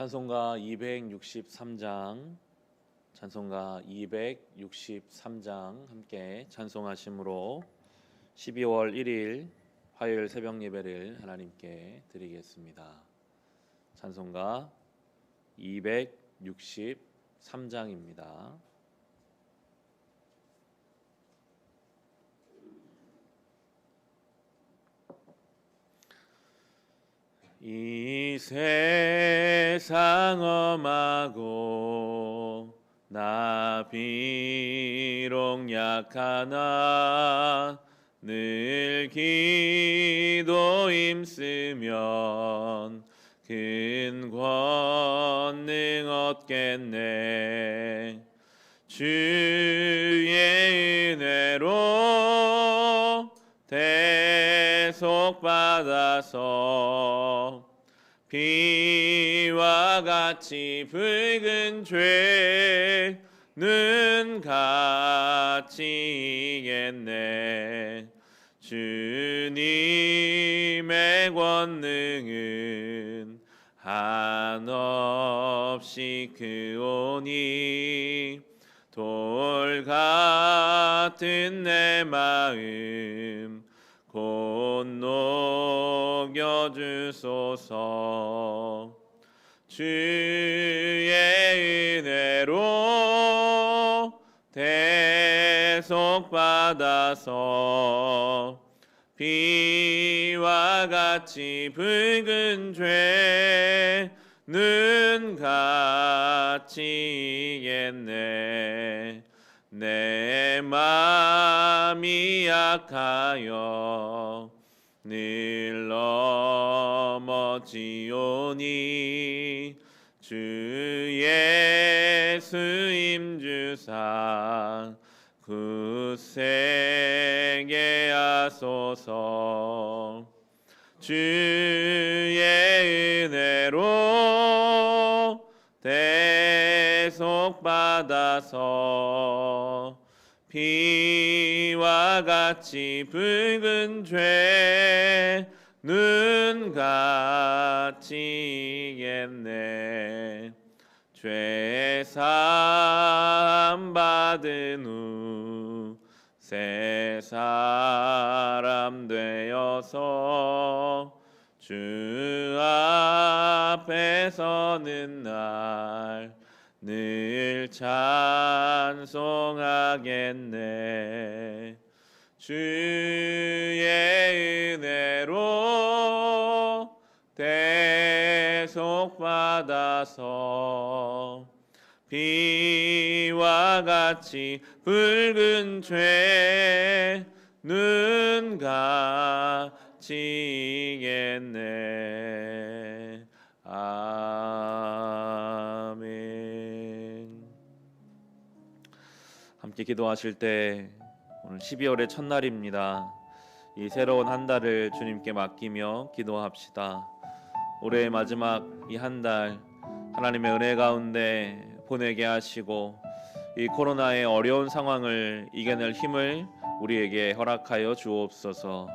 찬송가 263장, 찬송가 263장 함께 찬송하심으로 12월 1일 화요일 새벽 예배를 하나님께 드리겠습니다. 찬송가 263장입니다. 이 세상 험하고 나 비록 약하나 늘 기도 힘쓰면 큰 권능 얻겠네. 주의 은혜로 대속받아서 비와 같이 붉은 죄는 같이 이겠네. 주님의 권능은 한없이 크오니 돌 같은 내 마음 곧 녹여주소서. 주의 은혜로 대속받아서 비와 같이 붉은 죄는 같이 이겠네. 내 맘이 약하여 늘 넘어지오니 주 예수 임주사 굳세게 하소서. 주의 은혜로 대속받아서 비와 같이 붉은 죄는 같이 이겠네. 죄 사함 받은 후 새 사람 되어서 주 앞에 서는 날 늘 찬송하겠네. 주의 은혜로 대속받아서 비와 같이 붉은 죄는 같이 이겠네. 아멘. 함께 기도하실 때 오늘 12월의 첫날입니다. 이 새로운 한 달을 주님께 맡기며 기도합시다. 올해의 마지막 이 한 달 하나님의 은혜 가운데 보내게 하시고 이 코로나의 어려운 상황을 이겨낼 힘을 우리에게 허락하여 주옵소서.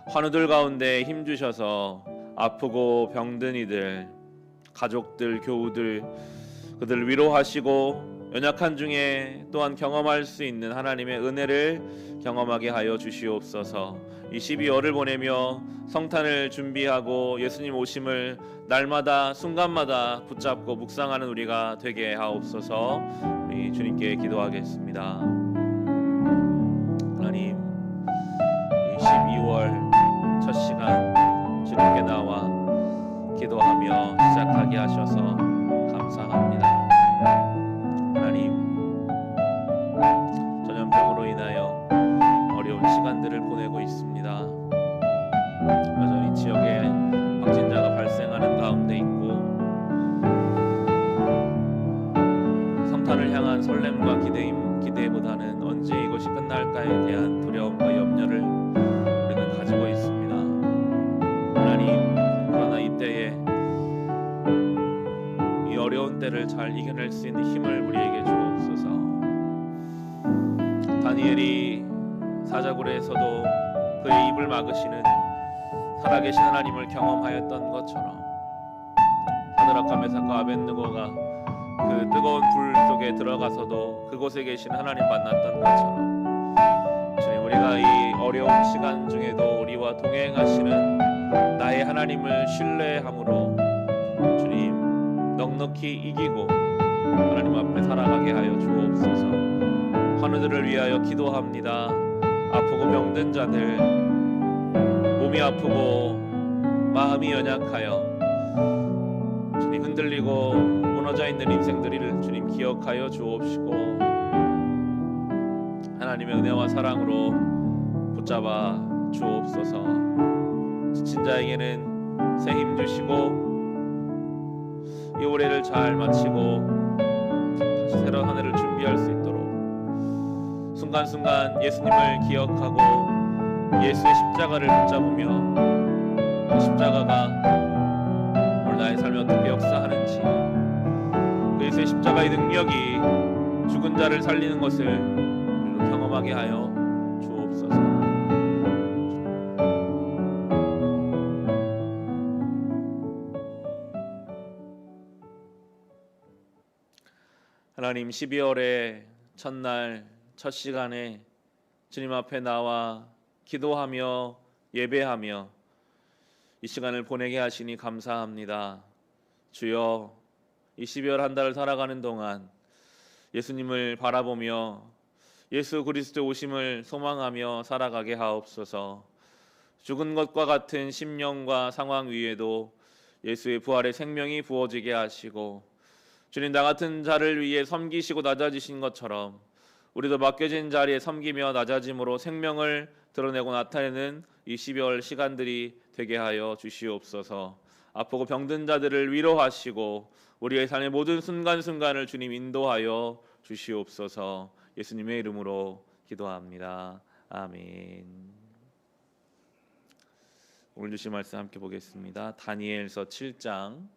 환우들 가운데 힘주셔서 아프고 병든 이들, 가족들, 교우들 그들 위로하시고 연약한 중에 또한 경험할 수 있는 하나님의 은혜를 경험하게 하여 주시옵소서. 이 12월을 보내며 성탄을 준비하고 예수님 오심을 날마다 순간마다 붙잡고 묵상하는 우리가 되게 하옵소서. 우리 주님께 기도하겠습니다. 하나님, 이 12월 첫 시간 주님께 나와 기도하며 시작하게 하셔서 감사합니다. 하나님, 전염병으로 인하여 어려운 시간들을 보내고 있습니다. 여전히 지역에 확진자가 발생하는 가운데 있고 성탄을 향한 설렘과 기대보다는 언제 이것이 끝날까에 대한 두려움과 염려를 우리는 가지고 있습니다. 하나님, 그러나 이때에 이 어려운 때를 잘 이겨낼 수 있는 힘을 우리에게 주옵소서. 다니엘이 사자굴에서도 그의 입을 막으시는 살아계신 하나님을 경험하였던 것처럼 하늘과 사드락과 메삭과 아벳느고가 그 뜨거운 불 속에 들어가서도 그곳에 계신 하나님 만났던 것처럼 주님, 우리가 이 어려운 시간 중에도 우리와 동행하시는 나의 하나님을 신뢰함으로 주님 넉넉히 이기고 하나님 앞에 살아가게 하여 주옵소서. 환우들을 위하여 기도합니다. 아프고 병든 자들, 몸이 아프고 마음이 연약하여 주님 흔들리고 무너져 있는 인생들을 주님 기억하여 주옵시고 하나님의 은혜와 사랑으로 붙잡아 주옵소서. 지친 자에게는 새 힘 주시고 이 올해를 잘 마치고 다시 새로운 한 해를 준비할 수 있도록 순간순간 예수님을 기억하고 예수의 십자가를 붙잡으며 그 십자가가 오늘 나의 삶에 어떻게 역사하는지, 그 예수의 십자가의 능력이 죽은 자를 살리는 것을 우리로 경험하게 하여 주옵소서. 하나님, 12월의 첫날 첫 시간에 주님 앞에 나와 기도하며 예배하며 이 시간을 보내게 하시니 감사합니다. 주여, 이 12월 한 달을 살아가는 동안 예수님을 바라보며 예수 그리스도의 오심을 소망하며 살아가게 하옵소서. 죽은 것과 같은 심령과 상황 위에도 예수의 부활의 생명이 부어지게 하시고 주님, 나 같은 자를 위해 섬기시고 낮아지신 것처럼 우리도 맡겨진 자리에 섬기며 낮아짐으로 생명을 드러내고 나타내는 이 12월 시간들이 되게 하여 주시옵소서. 아프고 병든 자들을 위로하시고 우리의 삶의 모든 순간순간을 주님 인도하여 주시옵소서. 예수님의 이름으로 기도합니다. 아멘. 오늘 주신 말씀 함께 보겠습니다. 다니엘서 7장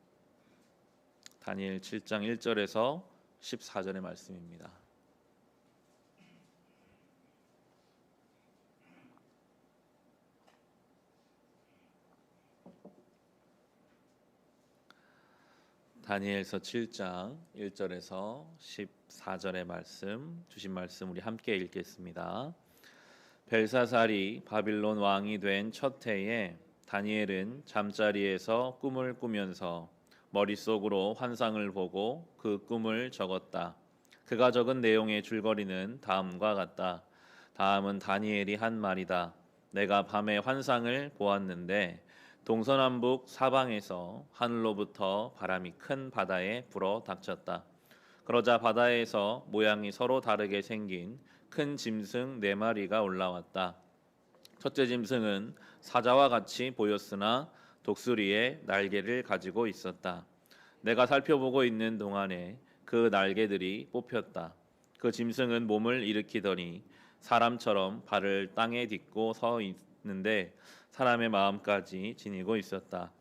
1절에서 14절의 말씀입니다. 다니엘서 7장 1절에서 14절의 말씀, 주신 말씀 우리 함께 읽겠습니다. 벨사살이 바빌론 왕이 된 첫 해에 다니엘은 잠자리에서 꿈을 꾸면서 머릿속으로 환상을 보고 그 꿈을 적었다. 그가 적은 내용의 줄거리는 다음과 같다. 다음은 다니엘이 한 말이다. 내가 밤에 환상을 보았는데 동서남북 사방에서 하늘로부터 바람이 큰 바다에 불어 닥쳤다. 그러자 바다에서 모양이 서로 다르게 생긴 큰 짐승 4마리가 올라왔다. 첫째 짐승은 사자와 같이 보였으나 독수리의 날개를 가지고 있었다. 내가 살펴보고 있는 동안에 그 날개들이 뽑혔다. 그 짐승은 몸을 일으키더니 사람처럼 발을 땅에 딛고 서 있는데 사람의 마음까지 지니고 있었다.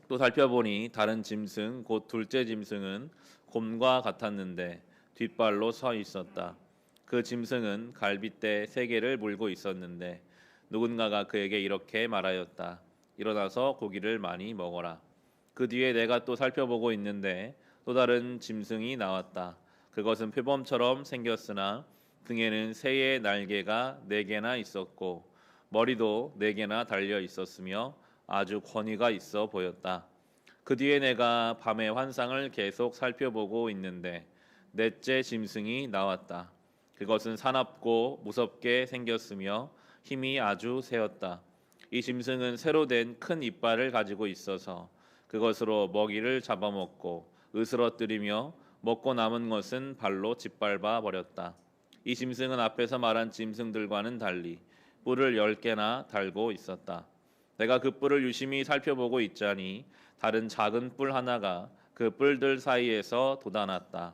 또 살펴보니 다른 짐승 곧 둘째 짐승은 곰과 같았는데 뒷발로 서 있었다. 그 짐승은 갈빗대 3개를 물고 있었는데 누군가가 그에게 이렇게 말하였다. 일어나서 고기를 많이 먹어라. 그 뒤에 내가 또 살펴보고 있는데 또 다른 짐승이 나왔다. 그것은 표범처럼 생겼으나 등에는 새의 날개가 4개나 있었고 머리도 4개나 달려 있었으며 아주 권위가 있어 보였다. 그 뒤에 내가 밤의 환상을 계속 살펴보고 있는데 넷째 짐승이 나왔다. 그것은 사납고 무섭게 생겼으며 힘이 아주 세었다. 이 짐승은 새로 된 큰 이빨을 가지고 있어서 그것으로 먹이를 잡아먹고 으스러뜨리며 먹고 남은 것은 발로 짓밟아 버렸다. 이 짐승은 앞에서 말한 짐승들과는 달리 뿔을 10개나 달고 있었다. 내가 그 뿔을 유심히 살펴보고 있자니 다른 작은 뿔 하나가 그 뿔들 사이에서 돋아났다.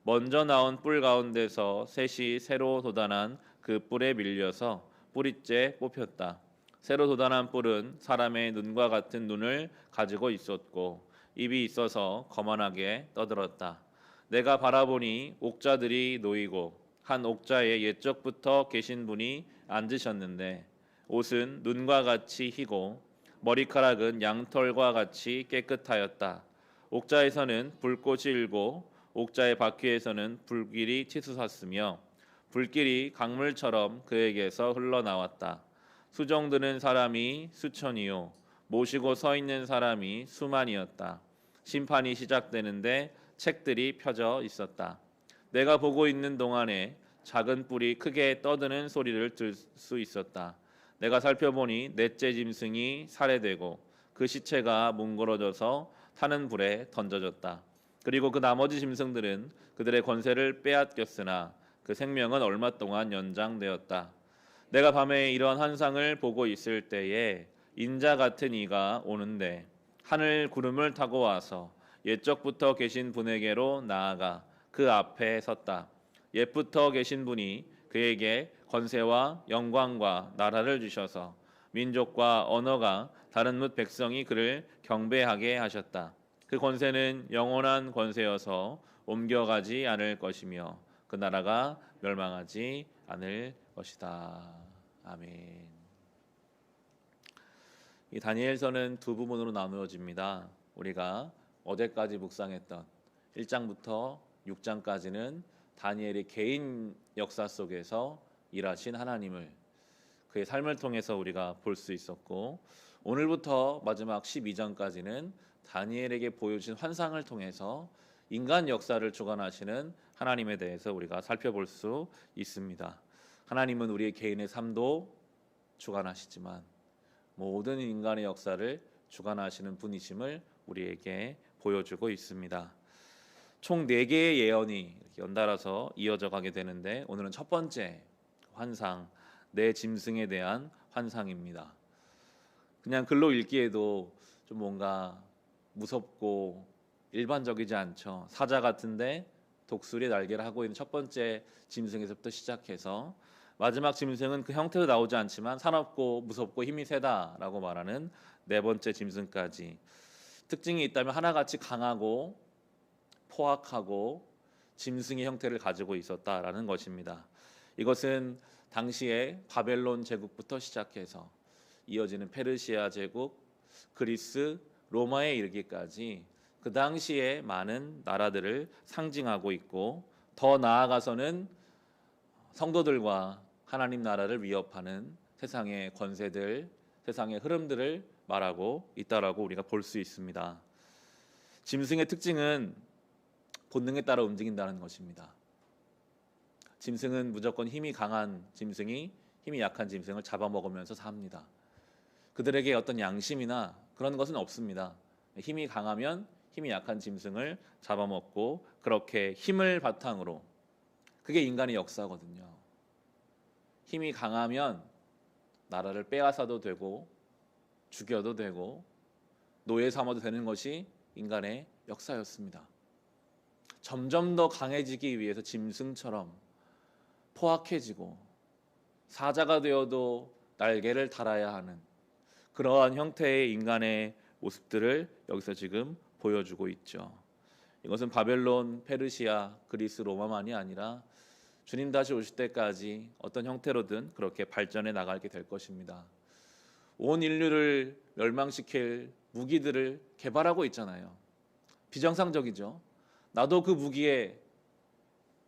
먼저 나온 뿔 가운데서 셋이 새로 돋아난 그 뿔에 밀려서 뿌리째 뽑혔다. 새로 돋아난 뿔은 사람의 눈과 같은 눈을 가지고 있었고 입이 있어서 거만하게 떠들었다. 내가 바라보니 옥자들이 놓이고 한 옥자에 옛적부터 계신 분이 앉으셨는데 옷은 눈과 같이 희고 머리카락은 양털과 같이 깨끗하였다. 옥자에서는 불꽃이 일고 옥자의 바퀴에서는 불길이 치솟았으며 불길이 강물처럼 그에게서 흘러나왔다. 수종드는 사람이 수천이요 모시고 서 있는 사람이 수만이었다. 심판이 시작되는데 책들이 펴져 있었다. 내가 보고 있는 동안에 작은 뿔이 크게 떠드는 소리를 들 수 있었다. 내가 살펴보니 넷째 짐승이 살해되고 그 시체가 뭉그러져서 타는 불에 던져졌다. 그리고 그 나머지 짐승들은 그들의 권세를 빼앗겼으나 그 생명은 얼마 동안 연장되었다. 내가 밤에 이런 환상을 보고 있을 때에 인자 같은 이가 오는데 하늘 구름을 타고 와서 옛적부터 계신 분에게로 나아가 그 앞에 섰다. 옛부터 계신 분이 그에게 권세와 영광과 나라를 주셔서 민족과 언어가 다른 뭇 백성이 그를 경배하게 하셨다. 그 권세는 영원한 권세여서 옮겨가지 않을 것이며 그 나라가 멸망하지 않을 것이다. 아멘. 이 다니엘서는 두 부분으로 나누어집니다. 우리가 어제까지 묵상했던 1장부터 6장까지는 다니엘의 개인 역사 속에서 일하신 하나님을 그의 삶을 통해서 우리가 볼 수 있었고, 오늘부터 마지막 12장까지는 다니엘에게 보여주신 환상을 통해서 인간 역사를 주관하시는 하나님에 대해서 우리가 살펴볼 수 있습니다. 하나님은 우리의 개인의 삶도 주관하시지만 모든 인간의 역사를 주관하시는 분이심을 우리에게 보여주고 있습니다. 총 4개의 예언이 이렇게 연달아서 이어져 가게 되는데, 오늘은 첫 번째 환상, 네 짐승에 대한 환상입니다. 그냥 글로 읽기에도 좀 뭔가 무섭고 일반적이지 않죠. 사자 같은데 독수리 날개를 하고 있는 첫 번째 짐승에서부터 시작해서 마지막 짐승은 그 형태로 나오지 않지만 사납고 무섭고 힘이 세다라고 말하는 네 번째 짐승까지, 특징이 있다면 하나같이 강하고 포악하고 짐승의 형태를 가지고 있었다라는 것입니다. 이것은 당시에 바벨론 제국부터 시작해서 이어지는 페르시아 제국, 그리스, 로마에 이르기까지 그 당시에 많은 나라들을 상징하고 있고, 더 나아가서는 성도들과 하나님 나라를 위협하는 세상의 권세들, 세상의 흐름들을 말하고 있다라고 우리가 볼 수 있습니다. 짐승의 특징은 본능에 따라 움직인다는 것입니다. 짐승은 무조건 힘이 강한 짐승이 힘이 약한 짐승을 잡아먹으면서 삽니다. 그들에게 어떤 양심이나 그런 것은 없습니다. 힘이 강하면 힘이 약한 짐승을 잡아먹고 그렇게 힘을 바탕으로, 그게 인간의 역사거든요. 힘이 강하면 나라를 빼앗아도 되고 죽여도 되고 노예 삼아도 되는 것이 인간의 역사였습니다. 점점 더 강해지기 위해서 짐승처럼 포악해지고 사자가 되어도 날개를 달아야 하는 그러한 형태의 인간의 모습들을 여기서 지금 보여주고 있죠. 이것은 바벨론, 페르시아, 그리스, 로마만이 아니라 주님 다시 오실 때까지 어떤 형태로든 그렇게 발전해 나가게 될 것입니다. 온 인류를 멸망시킬 무기들을 개발하고 있잖아요. 비정상적이죠. 나도 그 무기에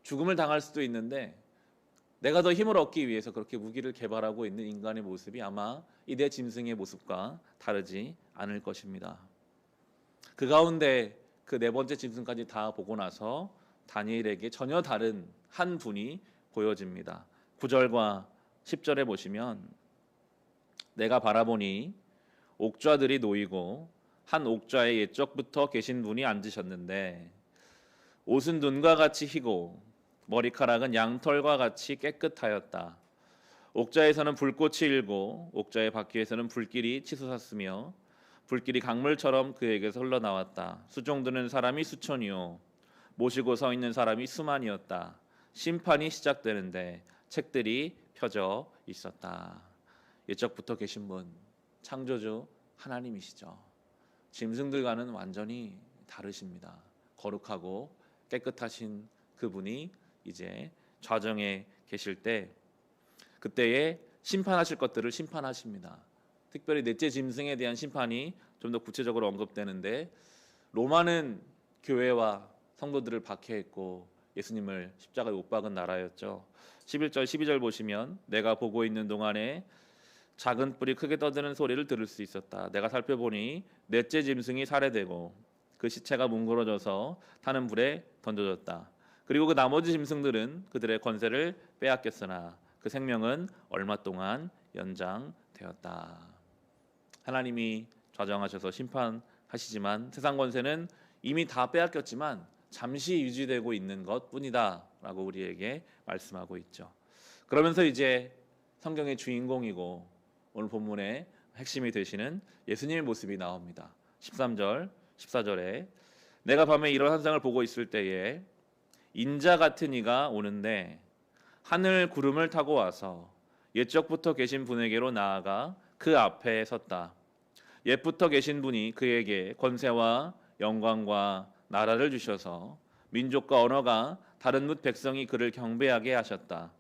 죽음을 당할 수도 있는데 내가 더 힘을 얻기 위해서 그렇게 무기를 개발하고 있는 인간의 모습이 아마 이 네 짐승의 모습과 다르지 않을 것입니다. 그 가운데 그 네 번째 짐승까지 다 보고 나서 다니엘에게 전혀 다른 한 분이 보여집니다. 9절과 10절에 보시면, 내가 바라보니 옥좌들이 놓이고 한 옥좌에 옛적부터 계신 분이 앉으셨는데 옷은 눈과 같이 희고 머리카락은 양털과 같이 깨끗하였다. 옥좌에서는 불꽃이 일고 옥좌의 바퀴에서는 불길이 치솟았으며 불길이 강물처럼 그에게서 흘러나왔다. 수종드는 사람이 수천이요 모시고 서 있는 사람이 수만이었다. 심판이 시작되는데 책들이 펴져 있었다. 옛적부터 계신 분, 창조주 하나님이시죠. 짐승들과는 완전히 다르십니다. 거룩하고 깨끗하신 그분이 이제 좌정에 계실 때, 그때에 심판하실 것들을 심판하십니다. 특별히 넷째 짐승에 대한 심판이 좀 더 구체적으로 언급되는데, 로마는 교회와 성도들을 박해했고 예수님을 십자가에 못 박은 나라였죠. 11절 12절 보시면 내가 보고 있는 동안에 작은 뿔이 크게 떠드는 소리를 들을 수 있었다. 내가 살펴보니 넷째 짐승이 살해되고 그 시체가 뭉그러져서 타는 불에 던져졌다. 그리고 그 나머지 짐승들은 그들의 권세를 빼앗겼으나 그 생명은 얼마 동안 연장되었다. 하나님이 좌정하셔서 심판하시지만 세상 권세는 이미 다 빼앗겼지만 잠시 유지되고 있는 것뿐이다 라고 우리에게 말씀하고 있죠. 그러면서 이제 성경의 주인공이고 오늘 본문의 핵심이 되시는 예수님의 모습이 나옵니다. 13절 14절에 내가 밤에 이런 환상을 보고 있을 때에 인자 같은 이가 오는데 하늘 구름을 타고 와서 옛적부터 계신 분에게로 나아가 그 앞에 섰다. 옛부터 계신 분이 그에게 권세와 영광과 나라를 주셔서 민족과 언어가 다른 뭇 백성이 그를 경배하게 하셨다.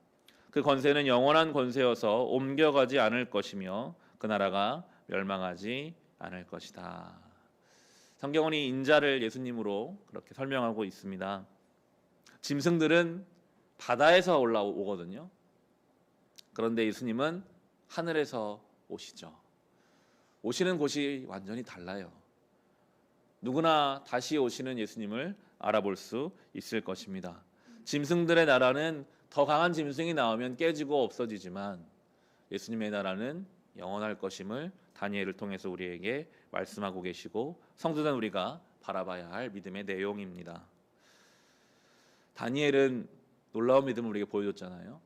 그 권세는 영원한 권세여서 옮겨가지 않을 것이며 그 나라가 멸망하지 않을 것이다. 성경은 이 인자를 예수님으로 그렇게 설명하고 있습니다. 짐승들은 바다에서 올라오거든요. 그런데 예수님은 하늘에서 오시죠. 오시는 곳이 완전히 달라요. 누구나 다시 오시는 예수님을 알아볼 수 있을 것입니다. 짐승들의 나라는 더 강한 짐승이 나오면 깨지고 없어지지만 예수님의 나라는 영원할 것임을 다니엘을 통해서 우리에게 말씀하고 계시고 성도된 우리가 바라봐야 할 믿음의 내용입니다. 다니엘은 놀라운 믿음을 우리에게 보여줬잖아요.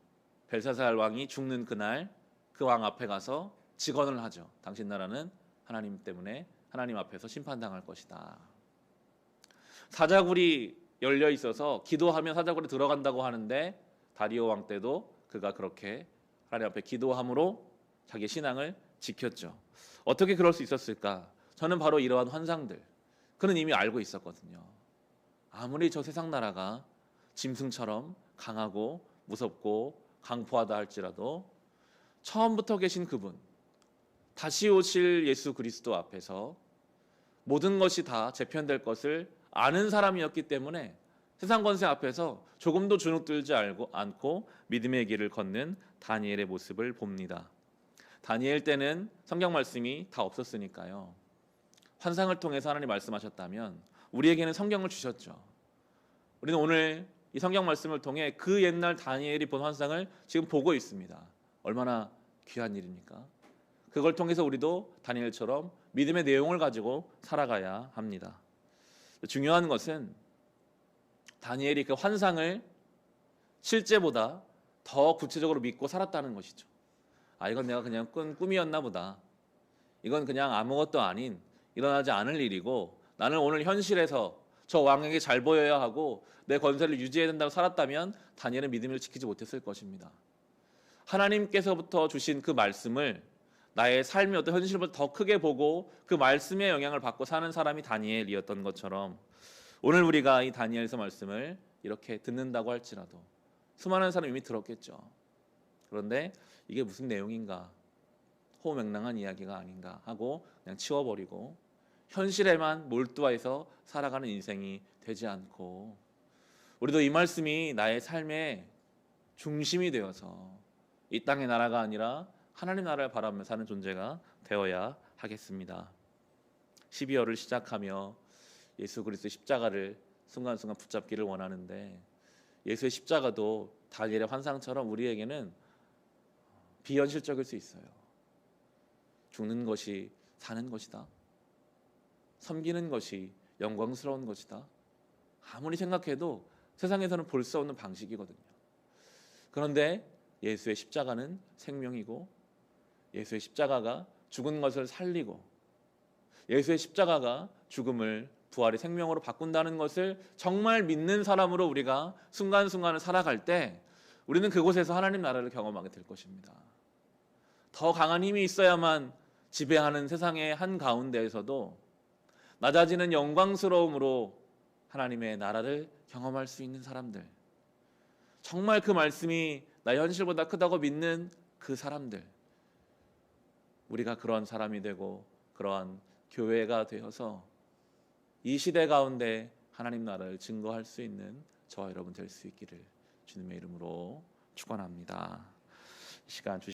벨사살 왕이 죽는 그날 그 왕 앞에 가서 직언을 하죠. 당신 나라는 하나님 때문에 하나님 앞에서 심판당할 것이다. 사자굴이 열려 있어서 기도하면 사자굴에 들어간다고 하는데 다리오 왕 때도 그가 그렇게 하나님 앞에 기도함으로 자기의 신앙을 지켰죠. 어떻게 그럴 수 있었을까? 저는 바로 이러한 환상들 그는 이미 알고 있었거든요. 아무리 저 세상 나라가 짐승처럼 강하고 무섭고 강포하다 할지라도 처음부터 계신 그분 다시 오실 예수 그리스도 앞에서 모든 것이 다 재편될 것을 아는 사람이었기 때문에 세상 권세 앞에서 조금도 주눅들지 않고 믿음의 길을 걷는 다니엘의 모습을 봅니다. 다니엘 때는 성경 말씀이 다 없었으니까요. 환상을 통해서 하나님 말씀하셨다면 우리에게는 성경을 주셨죠. 우리는 오늘 이 성경 말씀을 통해 그 옛날 다니엘이 본 환상을 지금 보고 있습니다. 얼마나 귀한 일입니까? 그걸 통해서 우리도 다니엘처럼 믿음의 내용을 가지고 살아가야 합니다. 중요한 것은 다니엘이 그 환상을 실제보다 더 구체적으로 믿고 살았다는 것이죠. 이건 내가 그냥 꾼 꿈이었나 보다. 이건 그냥 아무것도 아닌 일어나지 않을 일이고 나는 오늘 현실에서 저 왕에게 잘 보여야 하고 내 권세를 유지해야 된다고 살았다면 다니엘은 믿음을 지키지 못했을 것입니다. 하나님께서부터 주신 그 말씀을 나의 삶의 어떤 현실보다 더 크게 보고 그 말씀의 영향을 받고 사는 사람이 다니엘이었던 것처럼 오늘 우리가 이 다니엘서 말씀을 이렇게 듣는다고 할지라도 수많은 사람이 이미 들었겠죠. 그런데 이게 무슨 내용인가? 호맹랑한 이야기가 아닌가 하고 그냥 치워버리고 현실에만 몰두해서 살아가는 인생이 되지 않고 우리도 이 말씀이 나의 삶의 중심이 되어서 이 땅의 나라가 아니라 하나님 나라를 바라보며 사는 존재가 되어야 하겠습니다. 12월을 시작하며 예수 그리스도의 십자가를 순간순간 붙잡기를 원하는데 예수의 십자가도 다니엘의 환상처럼 우리에게는 비현실적일 수 있어요. 죽는 것이 사는 것이다. 섬기는 것이 영광스러운 것이다. 아무리 생각해도 세상에서는 볼 수 없는 방식이거든요. 그런데 예수의 십자가는 생명이고 예수의 십자가가 죽은 것을 살리고 예수의 십자가가 죽음을 부활의 생명으로 바꾼다는 것을 정말 믿는 사람으로 우리가 순간순간을 살아갈 때 우리는 그곳에서 하나님 나라를 경험하게 될 것입니다. 더 강한 힘이 있어야만 지배하는 세상의 한가운데에서도 낮아지는 영광스러움으로 하나님의 나라를 경험할 수 있는 사람들, 정말 그 말씀이 나의 현실보다 크다고 믿는 그 사람들, 우리가 그러한 사람이 되고 그러한 교회가 되어서 이 시대 가운데 하나님 나라를 증거할 수 있는 저와 여러분 될 수 있기를 주님의 이름으로 축원합니다. 이 시간